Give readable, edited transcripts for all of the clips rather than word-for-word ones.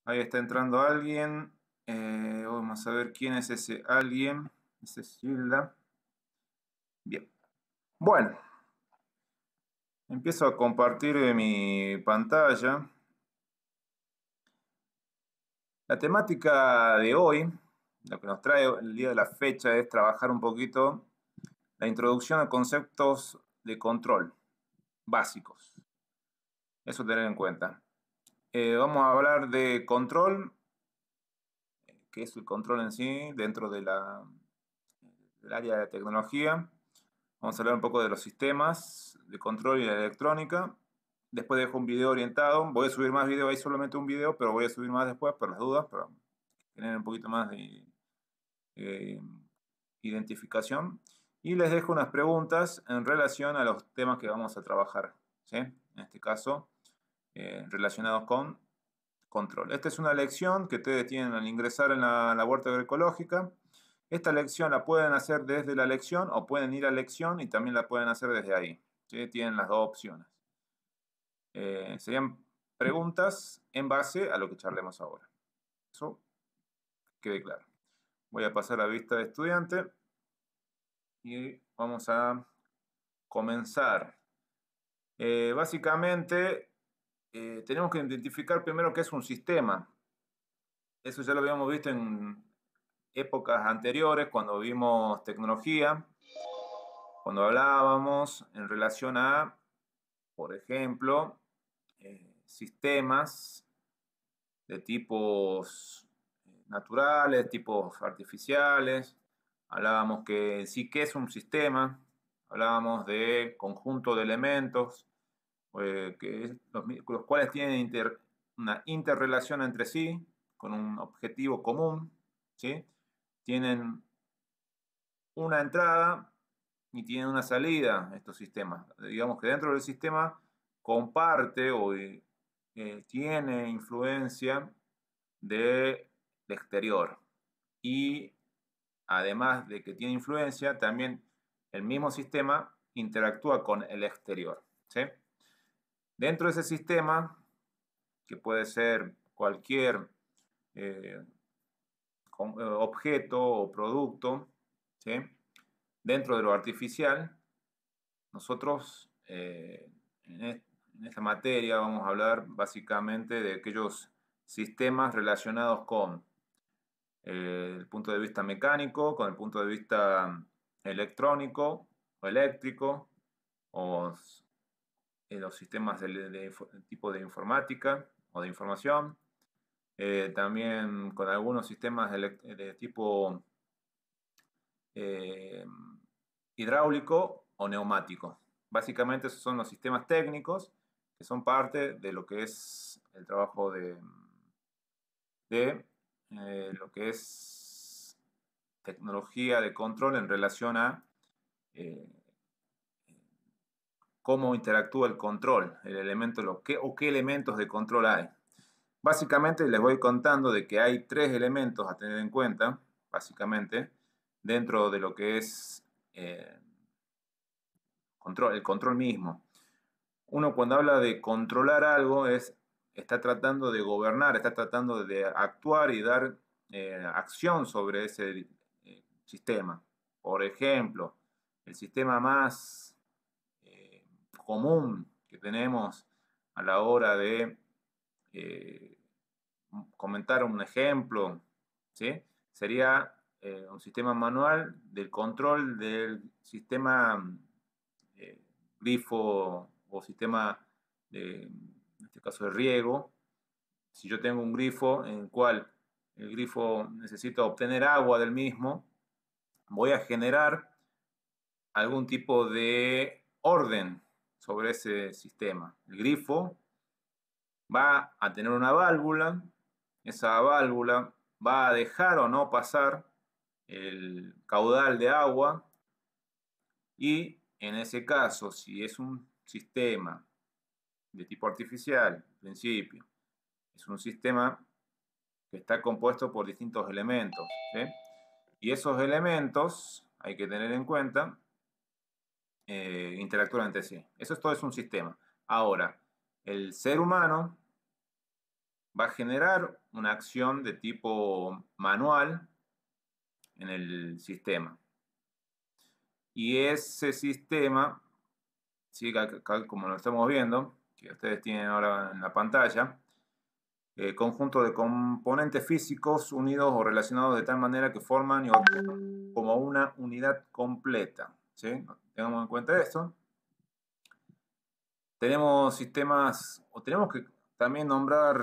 Ahí está entrando alguien. Vamos a ver quién es ese alguien. Ese es Gilda. Bien. Bueno, empiezo a compartir mi pantalla. La temática de hoy, lo que nos trae el día de la fecha, es trabajar un poquito la introducción a conceptos de control básicos. Eso tener en cuenta. Vamos a hablar de control, que es el control en sí dentro de del área de tecnología. Vamos a hablar un poco de los sistemas de control y la electrónica. Después dejo un video orientado. Voy a subir más videos, hay solamente un video, pero voy a subir más después por las dudas, para tener un poquito más de eh, identificación. Y les dejo unas preguntas en relación a los temas que vamos a trabajar, ¿sí? En este caso, relacionados con control. Esta es una lección que ustedes tienen al ingresar en la huerta agroecológica. Esta lección la pueden hacer desde la lección o pueden ir a lección y también la pueden hacer desde ahí, ¿sí? Tienen las dos opciones. Serían preguntas en base a lo que charlemos ahora. Eso quede claro. Voy a pasar a vista de estudiante y vamos a comenzar. Básicamente, tenemos que identificar primero qué es un sistema. Eso ya lo habíamos visto en épocas anteriores, cuando vimos tecnología, cuando hablábamos en relación a, por ejemplo, sistemas de tipos naturales, tipos artificiales. Hablábamos que sí que es un sistema, hablábamos de conjunto de elementos, los cuales tienen una interrelación entre sí, con un objetivo común, ¿sí? Tienen una entrada y tienen una salida estos sistemas. Digamos que dentro del sistema comparte o tiene influencia del exterior. Y además de que tiene influencia, también el mismo sistema interactúa con el exterior, ¿sí? Dentro de ese sistema, que puede ser cualquier objeto o producto, ¿sí? Dentro de lo artificial, nosotros en esta materia vamos a hablar básicamente de aquellos sistemas relacionados con el punto de vista mecánico, con el punto de vista electrónico o eléctrico, o los sistemas de tipo de informática o de información, también con algunos sistemas de tipo eh, hidráulico o neumático. Básicamente esos son los sistemas técnicos que son parte de lo que es el trabajo de lo que es tecnología de control en relación a eh, cómo interactúa el control, el elemento, o qué elementos de control hay. Básicamente les voy contando de que hay tres elementos a tener en cuenta, básicamente, dentro de lo que es el control mismo. Uno cuando habla de controlar algo está tratando de gobernar, está tratando de actuar y dar acción sobre ese sistema. Por ejemplo, el sistema más común que tenemos a la hora de eh, comentar un ejemplo, ¿sí? Sería un sistema manual del control del sistema eh, grifo o sistema en este caso de riego. Si yo tengo un grifo en el cual el grifo necesita obtener agua del mismo, voy a generar algún tipo de orden sobre ese sistema. El grifo va a tener una válvula, esa válvula va a dejar o no pasar el caudal de agua y en ese caso, si es un sistema de tipo artificial, en principio, es un sistema que está compuesto por distintos elementos, ¿sí? Y esos elementos, hay que tener en cuenta, interactúan entre sí. Eso es todo, es un sistema. Ahora, el ser humano va a generar una acción de tipo manual en el sistema. Y ese sistema, ¿sí? Acá, como lo estamos viendo, que ustedes tienen ahora en la pantalla, conjunto de componentes físicos unidos o relacionados de tal manera que forman y actúan como una unidad completa. ¿Sí? Tengamos en cuenta esto. Tenemos sistemas, o tenemos que también nombrar,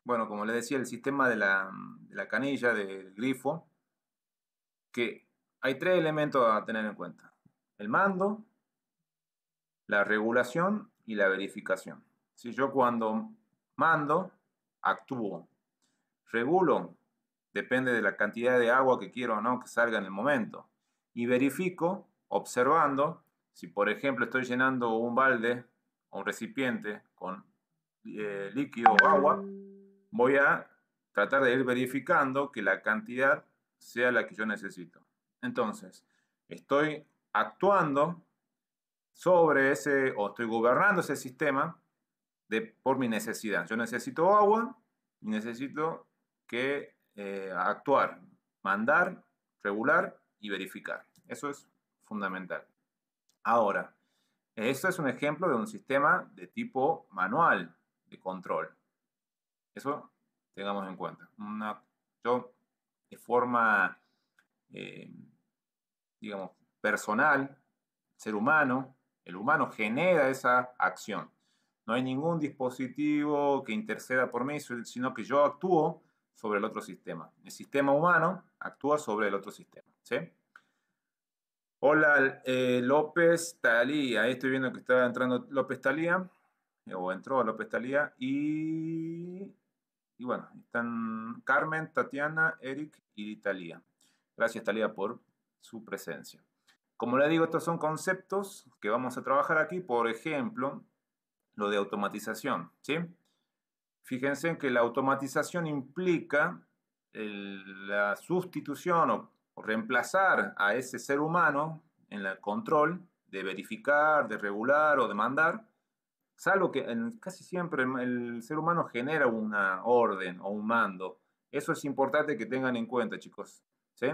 bueno, como les decía, el sistema de la canilla, del grifo, que hay tres elementos a tener en cuenta: el mando, la regulación y la verificación. Si yo cuando mando, actúo. Regulo, depende de la cantidad de agua que quiero o no que salga en el momento. Y verifico, observando, si por ejemplo estoy llenando un balde o un recipiente con líquido o agua, voy a tratar de ir verificando que la cantidad sea la que yo necesito. Entonces, estoy actuando sobre ese, o estoy gobernando ese sistema por mi necesidad. Yo necesito agua y necesito que actuar, mandar, regular y verificar. Eso es fundamental. Ahora, esto es un ejemplo de un sistema de tipo manual de control. Eso tengamos en cuenta. Yo, de forma, eh, digamos, personal, ser humano, el humano genera esa acción. No hay ningún dispositivo que interceda por mí, sino que yo actúo sobre el otro sistema. El sistema humano actúa sobre el otro sistema. ¿Sí? Hola, López Talía. Ahí estoy viendo que está entrando López Talía, o entró López Talía, y bueno, están Carmen, Tatiana, Eric y Talía. Gracias, Talía, por su presencia. Como le digo, estos son conceptos que vamos a trabajar aquí. Por ejemplo, lo de automatización, ¿sí? Fíjense que la automatización implica la sustitución o reemplazar a ese ser humano en el control de verificar, de regular o de mandar, salvo que casi siempre el ser humano genera una orden o un mando. Eso es importante que tengan en cuenta, chicos, ¿sí?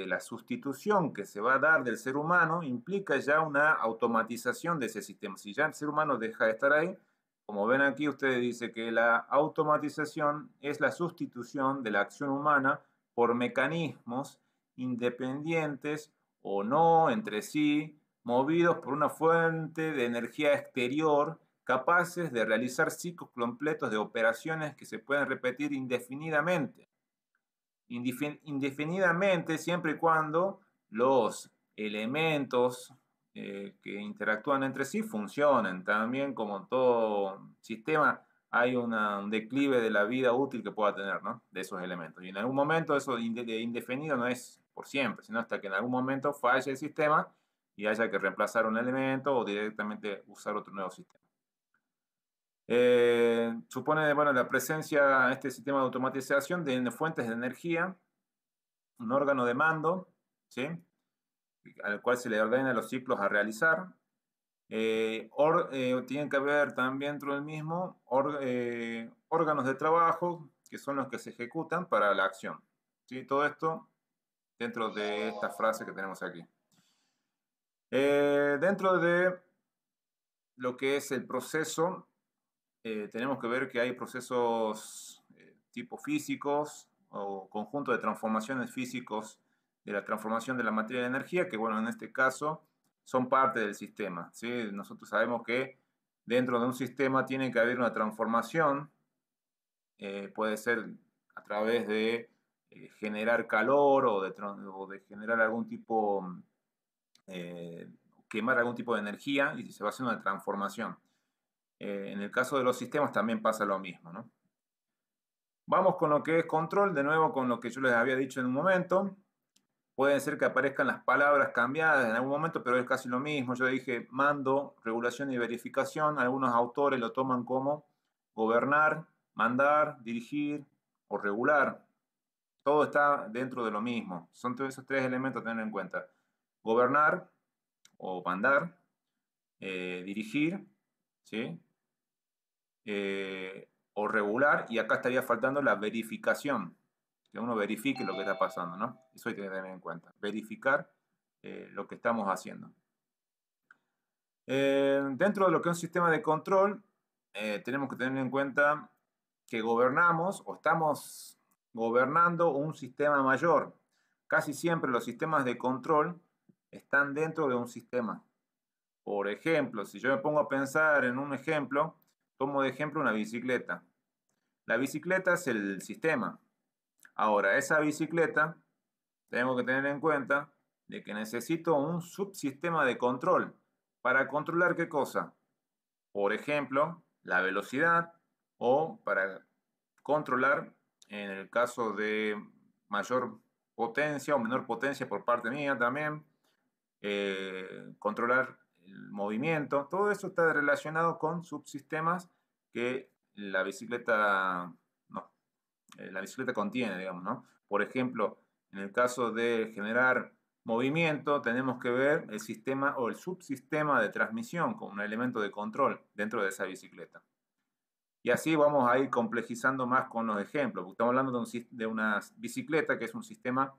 La sustitución que se va a dar del ser humano implica ya una automatización de ese sistema. Si ya el ser humano deja de estar ahí, como ven aquí, ustedes dicen que la automatización es la sustitución de la acción humana por mecanismos independientes o no entre sí, movidos por una fuente de energía exterior, capaces de realizar ciclos completos de operaciones que se pueden repetir indefinidamente. Indefinidamente, siempre y cuando los elementos que interactúan entre sí funcionen. También, como todo sistema, hay un declive de la vida útil que pueda tener, ¿no? De esos elementos. Y en algún momento eso de indefinido no es por siempre, sino hasta que en algún momento falle el sistema y haya que reemplazar un elemento o directamente usar otro nuevo sistema. Supone, bueno, la presencia en este sistema de automatización de fuentes de energía, un órgano de mando, ¿sí? Al cual se le ordenan los ciclos a realizar. Tienen que haber también dentro del mismo órganos de trabajo, que son los que se ejecutan para la acción. ¿Sí? Todo esto dentro de esta frase que tenemos aquí. Dentro de lo que es el proceso, tenemos que ver que hay procesos tipo físicos o conjunto de transformaciones físicos de la transformación de la materia de energía, que bueno, en este caso son parte del sistema, ¿sí? Nosotros sabemos que dentro de un sistema tiene que haber una transformación, puede ser a través de generar calor o de generar algún tipo, quemar algún tipo de energía, y se va a hacer una transformación. En el caso de los sistemas también pasa lo mismo, ¿no? Vamos con lo que es control, de nuevo con lo que yo les había dicho en un momento. Pueden ser que aparezcan las palabras cambiadas en algún momento, pero es casi lo mismo. Yo dije mando, regulación y verificación. Algunos autores lo toman como gobernar, mandar, dirigir o regular. Todo está dentro de lo mismo. Son todos esos tres elementos a tener en cuenta. Gobernar o mandar, dirigir, ¿sí? o regular, y acá estaría faltando la verificación, que uno verifique lo que está pasando, ¿no? Eso hay que tener en cuenta, verificar lo que estamos haciendo. Dentro de lo que es un sistema de control, tenemos que tener en cuenta que gobernamos o estamos gobernando un sistema mayor. Casi siempre los sistemas de control están dentro de un sistema. Por ejemplo, si yo me pongo a pensar en un ejemplo, tomo de ejemplo una bicicleta. La bicicleta es el sistema. Ahora, esa bicicleta, tengo que tener en cuenta de que necesito un subsistema de control. ¿Para controlar qué cosa? Por ejemplo, la velocidad, o para controlar, en el caso de mayor potencia o menor potencia por parte mía también, controlar el movimiento. Todo eso está relacionado con subsistemas que la bicicleta, no, la bicicleta contiene, digamos, ¿no? Por ejemplo, en el caso de generar movimiento, tenemos que ver el sistema o el subsistema de transmisión como un elemento de control dentro de esa bicicleta. Y así vamos a ir complejizando más con los ejemplos. Estamos hablando de una bicicleta que es un sistema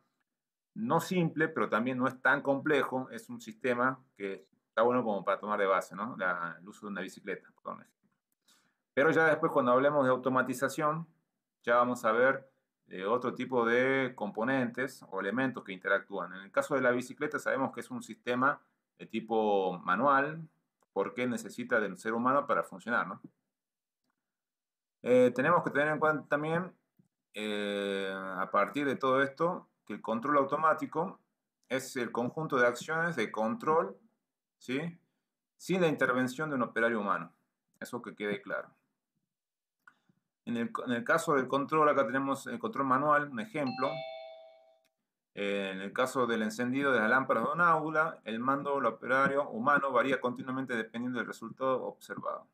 no simple, pero también no es tan complejo. Es un sistema que está bueno como para tomar de base, ¿no? El uso de una bicicleta, por ejemplo. Pero ya después, cuando hablemos de automatización, ya vamos a ver otro tipo de componentes o elementos que interactúan. En el caso de la bicicleta sabemos que es un sistema de tipo manual, porque necesita del ser humano para funcionar, ¿no? Tenemos que tener en cuenta también, a partir de todo esto, que el control automático es el conjunto de acciones de control, ¿sí?, sin la intervención de un operario humano. Eso que quede claro. En el caso del control, acá tenemos el control manual, un ejemplo. En el caso del encendido de las lámparas de un aula, el mando del operario humano varía continuamente dependiendo del resultado observado.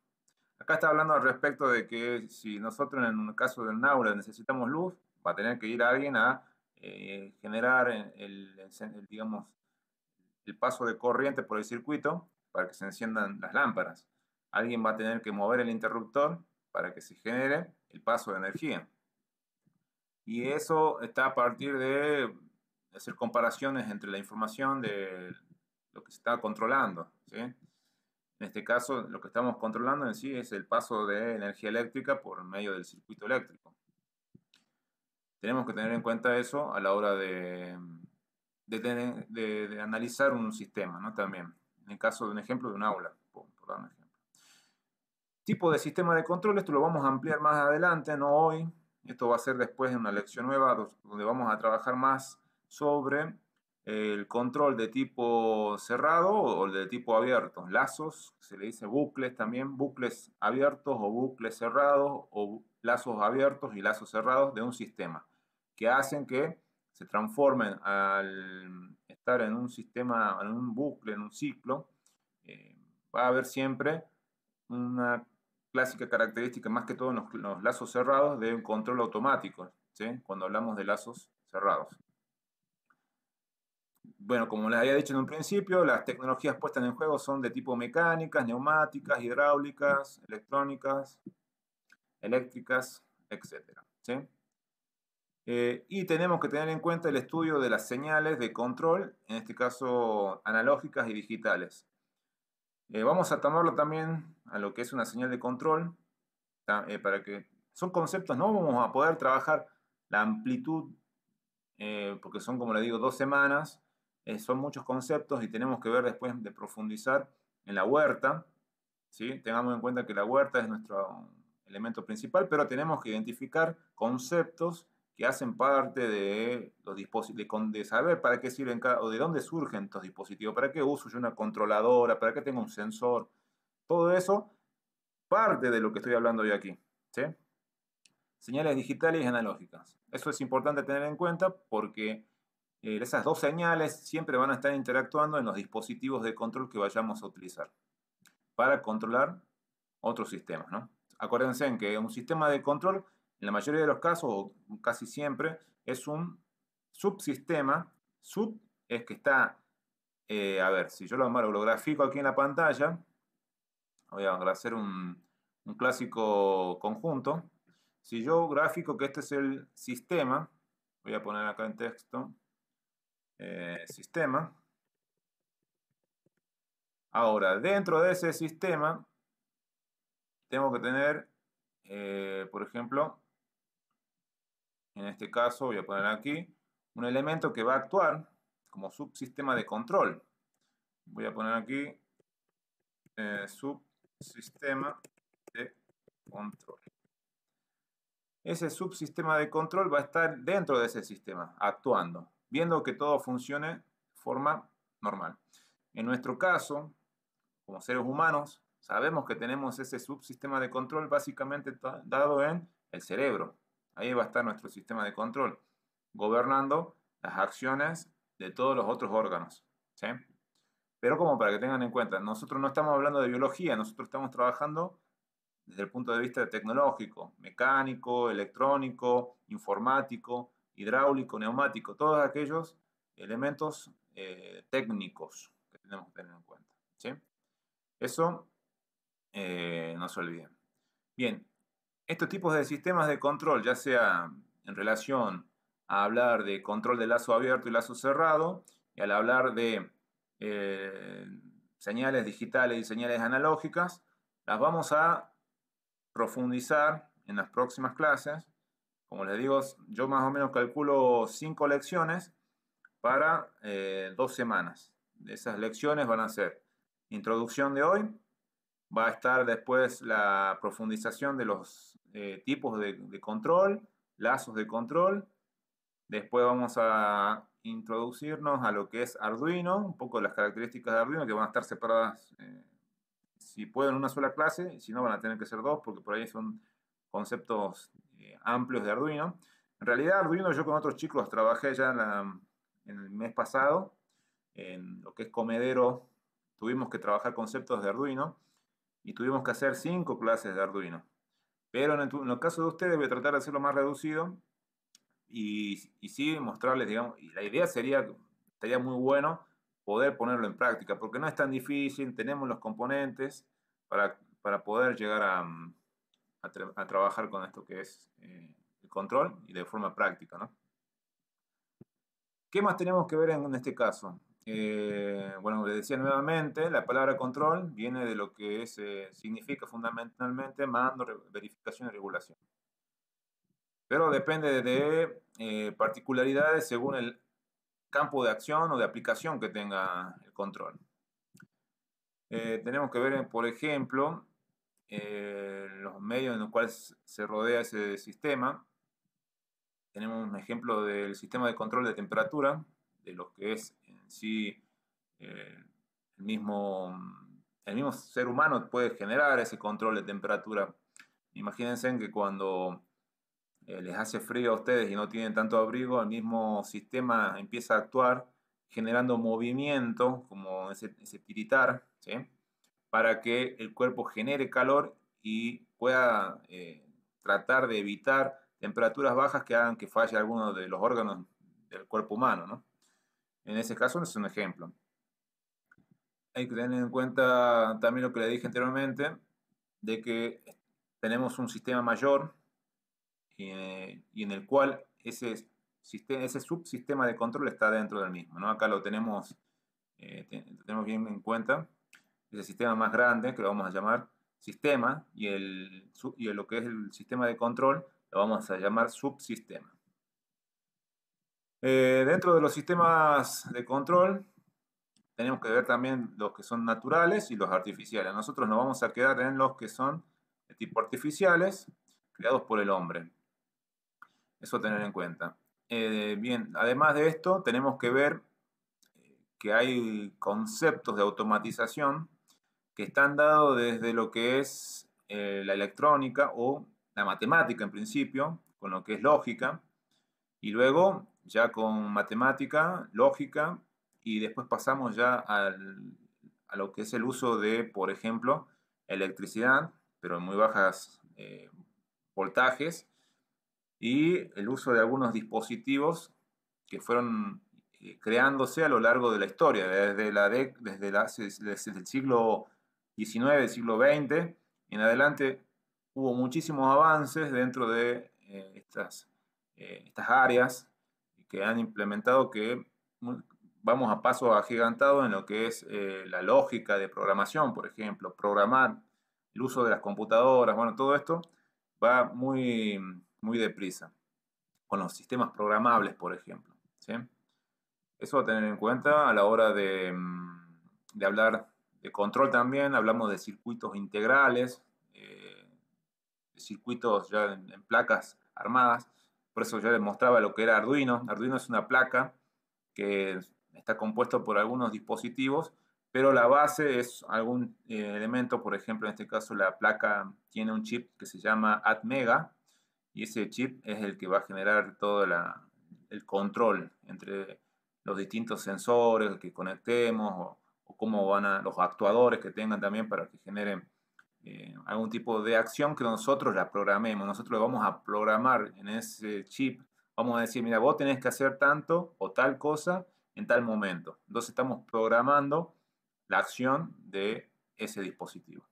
Acá está hablando al respecto de que si nosotros en el caso del aula necesitamos luz, va a tener que ir alguien a generar digamos, el paso de corriente por el circuito para que se enciendan las lámparas. Alguien va a tener que mover el interruptor para que se genere el paso de energía. Y eso está a partir de hacer comparaciones entre la información de lo que se está controlando, ¿sí? En este caso, lo que estamos controlando en sí es el paso de energía eléctrica por medio del circuito eléctrico. Tenemos que tener en cuenta eso a la hora de analizar un sistema, ¿no? También, en el caso de un ejemplo de un aula, por dar un ejemplo. Tipo de sistema de control, esto lo vamos a ampliar más adelante, no hoy. Esto va a ser después de una lección nueva donde vamos a trabajar más sobre el control de tipo cerrado o de tipo abierto. Lazos, se le dice bucles también, bucles abiertos o bucles cerrados, o lazos abiertos y lazos cerrados de un sistema, que hacen que se transformen al estar en un sistema, en un bucle, en un ciclo. Va a haber siempre una clásica característica, más que todo en los lazos cerrados, de un control automático, ¿sí?, cuando hablamos de lazos cerrados. Bueno, como les había dicho en un principio, las tecnologías puestas en juego son de tipo mecánicas, neumáticas, hidráulicas, electrónicas, eléctricas, etc., ¿sí? Y tenemos que tener en cuenta el estudio de las señales de control, en este caso analógicas y digitales. Vamos a tomarlo también a lo que es una señal de control, para que son conceptos, no vamos a poder trabajar la amplitud, porque son, como le digo, 2 semanas, son muchos conceptos y tenemos que ver después de profundizar en la huerta, ¿sí? Tengamos en cuenta que la huerta es nuestro elemento principal, pero tenemos que identificar conceptos que hacen parte de los dispositivos, de saber para qué sirven o de dónde surgen estos dispositivos, para qué uso yo una controladora, para qué tengo un sensor. Todo eso parte de lo que estoy hablando yo aquí, ¿sí? Señales digitales y analógicas. Eso es importante tener en cuenta porque esas dos señales siempre van a estar interactuando en los dispositivos de control que vayamos a utilizar para controlar otros sistemas, ¿no? Acuérdense en que un sistema de control, en la mayoría de los casos, o casi siempre, es un subsistema. Sub es que está, a ver, si yo lo grafico aquí en la pantalla, voy a hacer un clásico conjunto, si yo gráfico que este es el sistema, voy a poner acá en texto, sistema. Ahora, dentro de ese sistema, tengo que tener, por ejemplo, en este caso voy a poner aquí, un elemento que va a actuar como subsistema de control. Voy a poner aquí subsistema de control. Ese subsistema de control va a estar dentro de ese sistema, actuando, viendo que todo funcione de forma normal. En nuestro caso, como seres humanos, sabemos que tenemos ese subsistema de control básicamente dado en el cerebro. Ahí va a estar nuestro sistema de control, gobernando las acciones de todos los otros órganos. ¿Sí? Pero como para que tengan en cuenta, nosotros no estamos hablando de biología, nosotros estamos trabajando desde el punto de vista tecnológico, mecánico, electrónico, informático, hidráulico, neumático, todos aquellos elementos técnicos que tenemos que tener en cuenta. ¿Sí? Eso no se olviden. Bien, estos tipos de sistemas de control, ya sea en relación a hablar de control de lazo abierto y lazo cerrado, y al hablar de señales digitales y señales analógicas, las vamos a profundizar en las próximas clases. Como les digo, yo más o menos calculo 5 lecciones para 2 semanas. Esas lecciones van a ser introducción de hoy, va a estar después la profundización de los tipos de control, lazos de control. Después vamos a introducirnos a lo que es Arduino, un poco las características de Arduino que van a estar separadas, si puedo, en una sola clase, si no van a tener que ser dos, porque por ahí son conceptos amplios de Arduino. En realidad Arduino yo con otros chicos trabajé ya en el mes pasado, en lo que es comedero, tuvimos que trabajar conceptos de Arduino y tuvimos que hacer 5 clases de Arduino. Pero en el caso de ustedes voy a tratar de hacerlo más reducido y sí mostrarles, digamos, y la idea sería muy bueno poder ponerlo en práctica, porque no es tan difícil, tenemos los componentes para poder llegar a trabajar con esto que es el control y de forma práctica, ¿no? ¿Qué más tenemos que ver en este caso? Bueno, les decía nuevamente, la palabra control viene de lo que es, significa fundamentalmente mando, verificación y regulación. Pero depende de particularidades según el campo de acción o de aplicación que tenga el control. Tenemos que ver, por ejemplo, los medios en los cuales se rodea ese sistema. Tenemos un ejemplo del sistema de control de temperatura, de lo que es en sí el mismo ser humano puede generar ese control de temperatura. Imagínense que cuando les hace frío a ustedes y no tienen tanto abrigo, el mismo sistema empieza a actuar generando movimiento, como ese tiritar, ¿sí? Para que el cuerpo genere calor y pueda tratar de evitar temperaturas bajas que hagan que falle alguno de los órganos del cuerpo humano, ¿no? En ese caso es un ejemplo. Hay que tener en cuenta también lo que le dije anteriormente, de que tenemos un sistema mayor y en el cual ese subsistema de control está dentro del mismo, ¿no? Acá lo tenemos bien en cuenta, ese sistema más grande que lo vamos a llamar sistema y lo que es el sistema de control lo vamos a llamar subsistema. Dentro de los sistemas de control tenemos que ver también los que son naturales y los artificiales. Nosotros nos vamos a quedar en los que son de tipo artificiales, creados por el hombre. Eso tener en cuenta. Bien, además de esto, tenemos que ver que hay conceptos de automatización que están dados desde lo que es la electrónica o la matemática en principio, con lo que es lógica, y luego ya con matemática, lógica, y después pasamos ya a lo que es el uso de, por ejemplo, electricidad, pero en muy bajas voltajes, y el uso de algunos dispositivos que fueron creándose a lo largo de la historia, desde el siglo XIX, del siglo XX en adelante, hubo muchísimos avances dentro de estas áreas que han implementado que vamos a paso agigantado en lo que es la lógica de programación, por ejemplo, programar el uso de las computadoras, bueno, todo esto va muy, muy deprisa, con los sistemas programables, por ejemplo, ¿sí? Eso a tener en cuenta a la hora de hablar de control también, hablamos de circuitos integrales, de circuitos ya en placas armadas, por eso yo les mostraba lo que era Arduino. Arduino es una placa que está compuesto por algunos dispositivos, pero la base es algún elemento, por ejemplo, en este caso la placa tiene un chip que se llama ATmega, y ese chip es el que va a generar todo el control entre los distintos sensores que conectemos o cómo van a los actuadores que tengan también para que generen algún tipo de acción que nosotros la programemos. Nosotros lo vamos a programar en ese chip. Vamos a decir, mira, vos tenés que hacer tanto o tal cosa en tal momento. Entonces estamos programando la acción de ese dispositivo.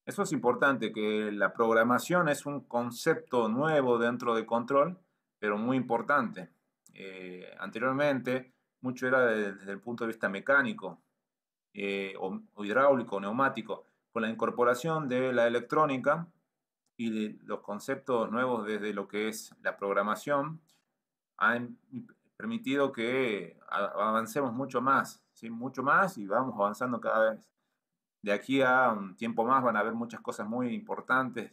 Eso es importante, que la programación es un concepto nuevo dentro de control, pero muy importante. Anteriormente, mucho era desde el punto de vista mecánico o hidráulico, neumático. Con la incorporación de la electrónica y de los conceptos nuevos desde lo que es la programación, han permitido que avancemos mucho más, ¿sí? Mucho más, y vamos avanzando cada vez. De aquí a un tiempo más van a haber muchas cosas muy importantes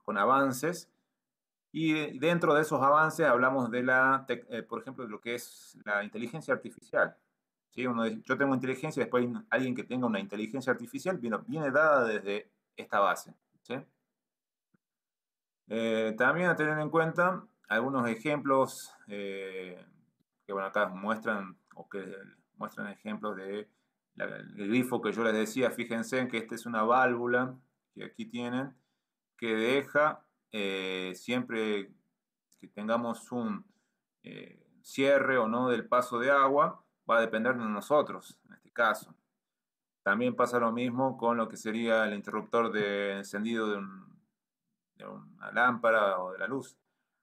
con avances. Y dentro de esos avances hablamos de por ejemplo, de lo que es la inteligencia artificial. ¿Sí? Yo tengo inteligencia, después alguien que tenga una inteligencia artificial viene dada desde esta base. ¿Sí? También a tener en cuenta algunos ejemplos que bueno, acá muestran o que muestran ejemplos de el grifo que yo les decía. Fíjense en que esta es una válvula que aquí tienen que deja siempre que tengamos un cierre o no del paso de agua, va a depender de nosotros en este caso. También pasa lo mismo con lo que sería el interruptor de encendido de una lámpara o de la luz.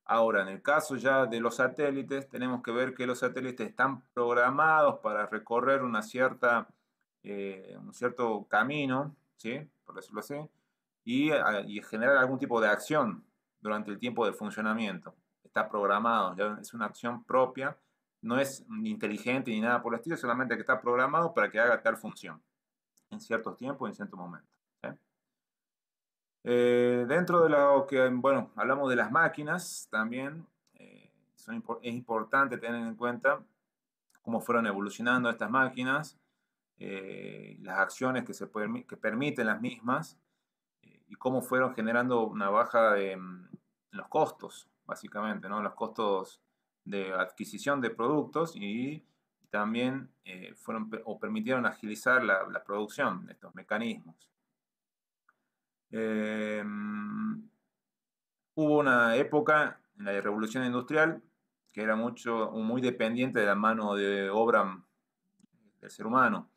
Ahora, en el caso ya de los satélites, tenemos que ver que los satélites están programados para recorrer un cierto camino, ¿sí? Por decirlo así, y generar algún tipo de acción durante el tiempo de funcionamiento. Está programado, ya es una acción propia, no es inteligente ni nada por el estilo, solamente que está programado para que haga tal función en ciertos tiempos y en ciertos momentos. ¿Sí? Dentro de lo que, bueno, hablamos de las máquinas también, es importante tener en cuenta cómo fueron evolucionando estas máquinas, las acciones que permiten las mismas, y cómo fueron generando una baja en los costos, básicamente, ¿no? Los costos de adquisición de productos, y también permitieron agilizar la producción de estos mecanismos. Hubo una época en la Revolución Industrial que era muy dependiente de la mano de obra del ser humano.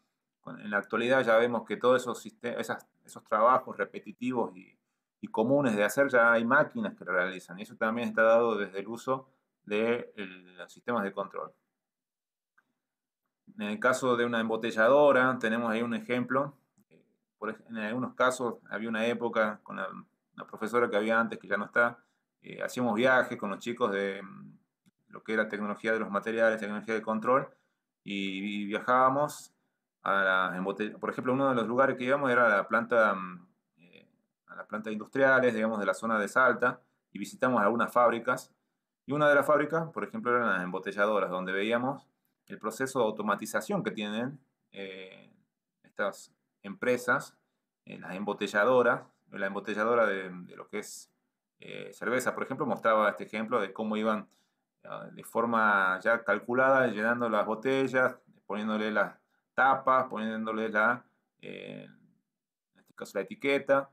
En la actualidad ya vemos que todos esos trabajos repetitivos y comunes de hacer, ya hay máquinas que lo realizan. Y eso también está dado desde el uso de los sistemas de control. En el caso de una embotelladora, tenemos ahí un ejemplo. En algunos casos había una época con una profesora que había antes, que ya no está, hacíamos viajes con los chicos de lo que era tecnología de los materiales, tecnología de control, y viajábamos por ejemplo, uno de los lugares que íbamos era a las plantas industriales, digamos, de la zona de Salta, y visitamos algunas fábricas, y una de las fábricas, por ejemplo, eran las embotelladoras, donde veíamos el proceso de automatización que tienen estas empresas, las embotelladoras, la embotelladora de lo que es cerveza, por ejemplo, mostraba este ejemplo de cómo iban de forma ya calculada, llenando las botellas, poniéndole las tapas, poniéndole en este caso la etiqueta,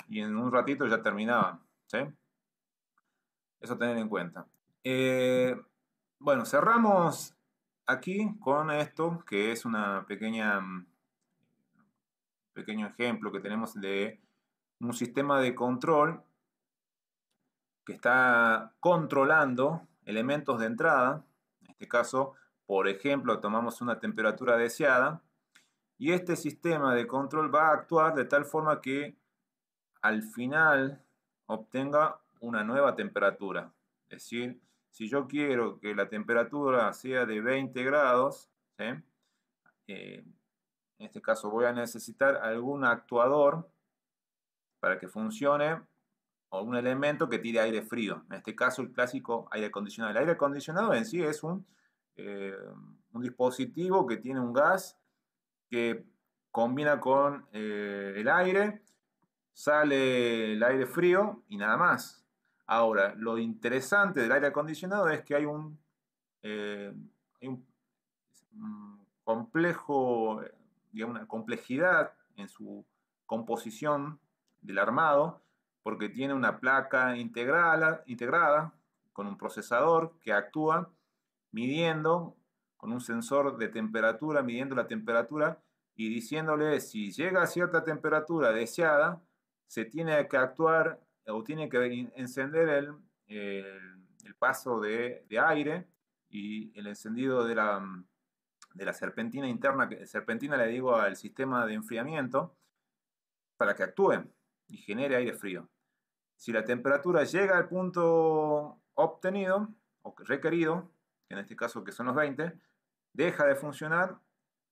y en un ratito ya terminaban, ¿sí? Eso tener en cuenta. Bueno, cerramos aquí con esto, que es una pequeño ejemplo que tenemos de un sistema de control que está controlando elementos de entrada. En este caso, por ejemplo, tomamos una temperatura deseada y este sistema de control va a actuar de tal forma que al final obtenga una nueva temperatura. Es decir, si yo quiero que la temperatura sea de 20 grados, ¿sí? En este caso voy a necesitar algún actuador para que funcione o un elemento que tire aire frío. En este caso el clásico aire acondicionado. El aire acondicionado en sí es un dispositivo que tiene un gas que combina con el aire, sale el aire frío y nada más. Ahora, lo interesante del aire acondicionado es que hay un complejo, digamos, una complejidad en su composición del armado, porque tiene una placa integrada con un procesador que actúa midiendo con un sensor de temperatura, midiendo la temperatura y diciéndole si llega a cierta temperatura deseada, se tiene que actuar o tiene que encender el paso de aire y el encendido de la serpentina interna, serpentina le digo al sistema de enfriamiento, para que actúe y genere aire frío. Si la temperatura llega al punto obtenido o requerido, en este caso que son los 20, deja de funcionar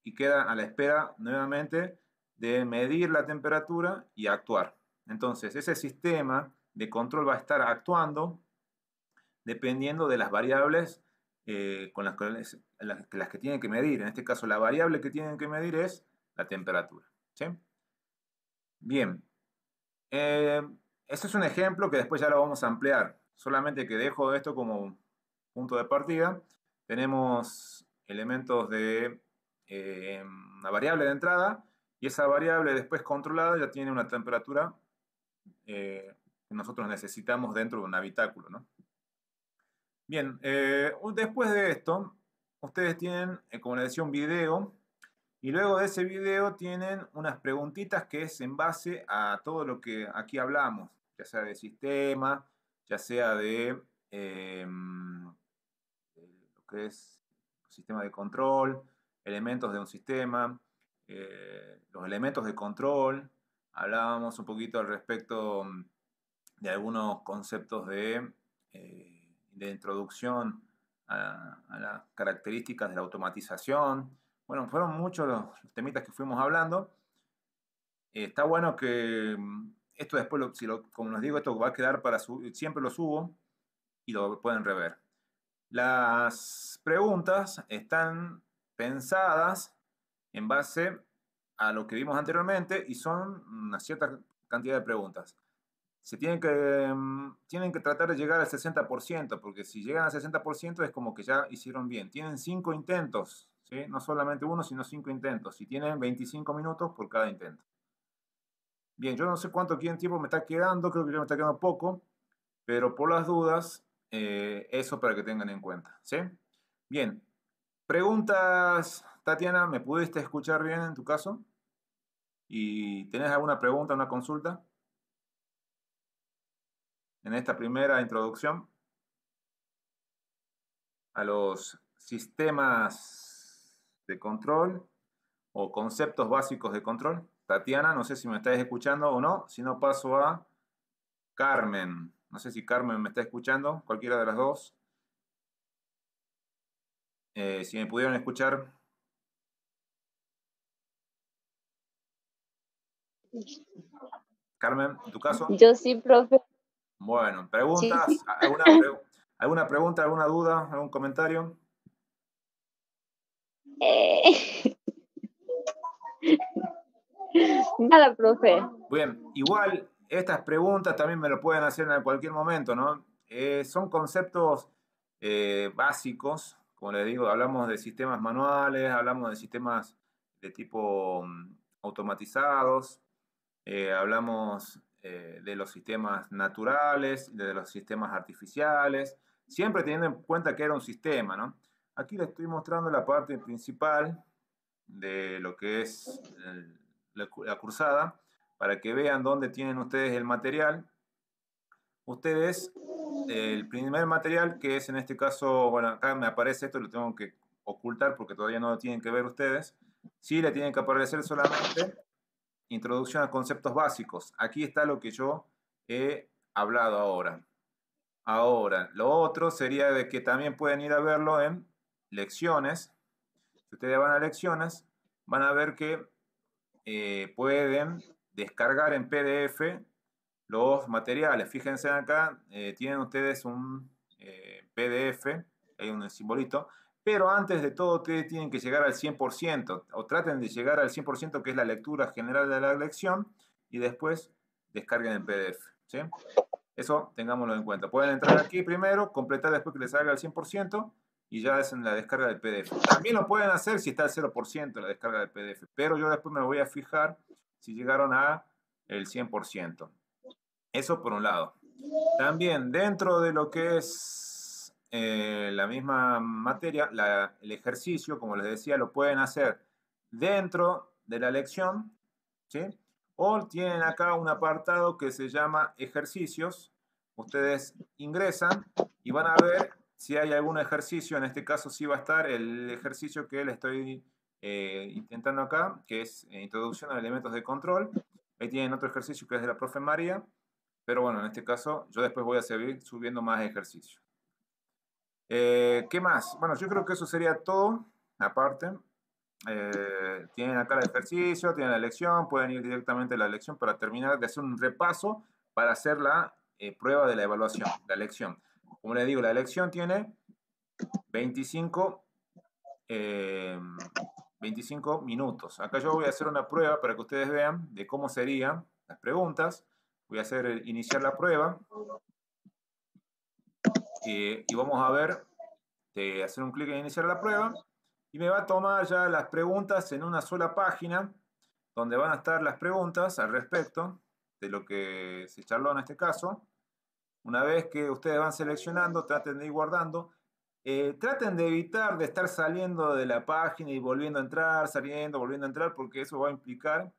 y queda a la espera nuevamente de medir la temperatura y actuar. Entonces, ese sistema de control va a estar actuando dependiendo de las variables con las que tienen que medir. En este caso, la variable que tienen que medir es la temperatura. ¿Sí? Bien. Este es un ejemplo que después ya lo vamos a ampliar. Solamente que dejo esto como punto de partida. Tenemos elementos de una variable de entrada y esa variable después controlada ya tiene una temperatura que nosotros necesitamos dentro de un habitáculo, ¿no? Bien, después de esto, ustedes tienen, como les decía, un video y luego de ese video tienen unas preguntitas que es en base a todo lo que aquí hablamos, ya sea de sistema, ya sea de lo que es sistema de control, elementos de un sistema, los elementos de control. Hablábamos un poquito al respecto de algunos conceptos de introducción a las características de la automatización. Bueno, fueron muchos los temitas que fuimos hablando. Está bueno que esto después, como les digo, esto va a quedar para subir, siempre lo subo y lo pueden rever. Las preguntas están pensadas en base a lo que vimos anteriormente y son una cierta cantidad de preguntas. Tienen que tratar de llegar al 60%, porque si llegan al 60% es como que ya hicieron bien. Tienen 5 intentos, ¿sí? No solamente uno, sino 5 intentos. Y tienen 25 minutos por cada intento. Bien, yo no sé cuánto tiempo me está quedando, creo que ya me está quedando poco, pero por las dudas, eso para que tengan en cuenta, ¿sí? Bien, preguntas, Tatiana, ¿me pudiste escuchar bien en tu caso? ¿Y tenés alguna pregunta, una consulta en esta primera introducción a los sistemas de control o conceptos básicos de control? Tatiana, no sé si me estáis escuchando o no, si no paso a Carmen. No sé si Carmen me está escuchando, cualquiera de las dos. Si me pudieron escuchar. Carmen, ¿en tu caso? Yo sí, profe. Bueno, ¿preguntas? Sí. ¿Alguna pregunta, alguna duda, algún comentario? Nada, profe. Bien, igual estas preguntas también me lo pueden hacer en cualquier momento, ¿no? Son conceptos básicos, como les digo, hablamos de sistemas manuales, hablamos de sistemas de tipo automatizados, hablamos de los sistemas naturales, de los sistemas artificiales, siempre teniendo en cuenta que era un sistema, ¿no? Aquí les estoy mostrando la parte principal de lo que es la cursada. para que vean dónde tienen ustedes el material. Ustedes, el primer material, que es en este caso, bueno, acá me aparece esto, lo tengo que ocultar porque todavía no lo tienen que ver ustedes. Sí le tienen que aparecer solamente Introducción a conceptos básicos. Aquí está lo que yo he hablado ahora. Ahora, lo otro sería de que también pueden ir a verlo en lecciones. Si ustedes van a lecciones, van a ver que pueden descargar en PDF los materiales. Fíjense acá, tienen ustedes un PDF, hay un simbolito, pero antes de todo ustedes tienen que llegar al 100%, o traten de llegar al 100%, que es la lectura general de la lección, y después descarguen el PDF, ¿sí? Eso tengámoslo en cuenta. Pueden entrar aquí primero, completar después que les salga al 100%, y ya hacen la descarga del PDF. También lo pueden hacer si está al 0% la descarga del PDF, pero yo después me voy a fijar si llegaron a el 100%. Eso por un lado. También dentro de lo que es la misma materia, el ejercicio, como les decía, lo pueden hacer dentro de la lección, ¿sí? O tienen acá un apartado que se llama ejercicios. Ustedes ingresan y van a ver si hay algún ejercicio. En este caso sí va a estar el ejercicio que le estoy intentando acá, que es introducción a elementos de control. Ahí tienen otro ejercicio que es de la profe María. Pero bueno, en este caso yo después voy a seguir subiendo más ejercicios. ¿Qué más? Bueno, yo creo que eso sería todo. Aparte, tienen acá el ejercicio, tienen la lección, pueden ir directamente a la lección para terminar de hacer un repaso para hacer la prueba de la evaluación, la lección. Como les digo, la lección tiene 25 minutos. Acá yo voy a hacer una prueba para que ustedes vean de cómo serían las preguntas. Voy a iniciar la prueba. Y vamos a ver, de hacer un clic en iniciar la prueba, y me va a tomar ya las preguntas en una sola página, donde van a estar las preguntas al respecto de lo que se charló en este caso. Una vez que ustedes van seleccionando, traten de ir guardando. Traten de evitar de estar saliendo de la página y volviendo a entrar, saliendo, volviendo a entrar, porque eso va a implicar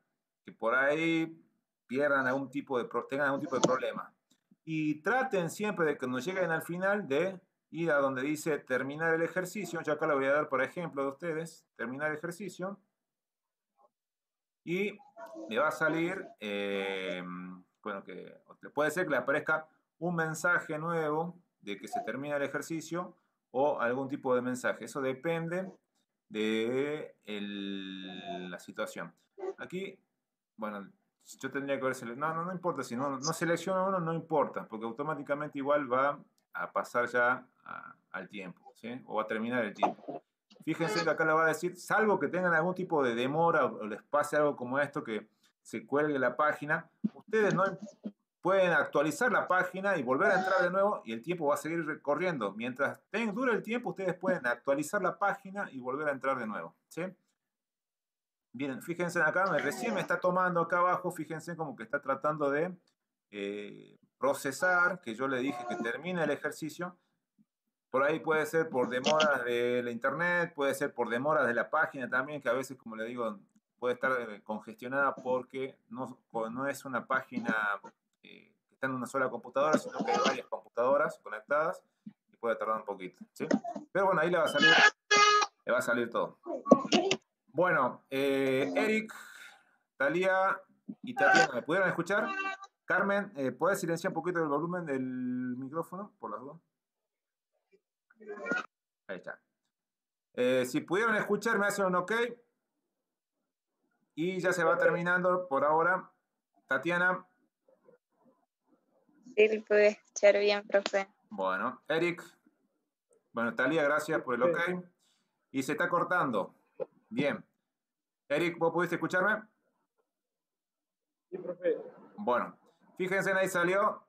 que por ahí tengan algún tipo de problema. Y traten siempre de que cuando lleguen al final de ir a donde dice terminar el ejercicio. Yo acá le voy a dar por ejemplo de ustedes, terminar el ejercicio. Y le va a salir, bueno, que puede ser que le aparezca un mensaje nuevo de que se termina el ejercicio o algún tipo de mensaje. Eso depende de la situación. Aquí, bueno, yo tendría que haber seleccionado, no importa, si no selecciona uno, no importa, porque automáticamente igual va a pasar ya al tiempo, ¿sí? O va a terminar el tiempo. Fíjense que acá le va a decir, salvo que tengan algún tipo de demora o les pase algo como esto, que se cuelgue la página, ustedes no pueden actualizar la página y volver a entrar de nuevo y el tiempo va a seguir recorriendo. Mientras dure el tiempo, ustedes pueden actualizar la página y volver a entrar de nuevo, ¿sí? Bien, fíjense acá, recién me está tomando acá abajo, fíjense como que está tratando de procesar, que yo le dije que termine el ejercicio. Por ahí puede ser por demoras de la internet, puede ser por demoras de la página también, que a veces, como le digo, puede estar congestionada porque no es una página que está en una sola computadora, sino que hay varias computadoras conectadas y puede tardar un poquito, ¿sí? Pero bueno, ahí le va a salir todo. Bueno, Eric, Talía y Tatiana, ¿me pudieron escuchar? Carmen, ¿puedes silenciar un poquito el volumen del micrófono, por las dudas? Ahí está. Si pudieron escuchar, me hacen un ok. Y ya se va terminando por ahora. Tatiana. Sí, lo pude escuchar bien, profe. Bueno, Eric. Bueno, Talía, gracias por el ok. Y se está cortando. Bien. Eric, ¿vos pudiste escucharme? Sí, profe. Bueno, fíjense, ahí salió.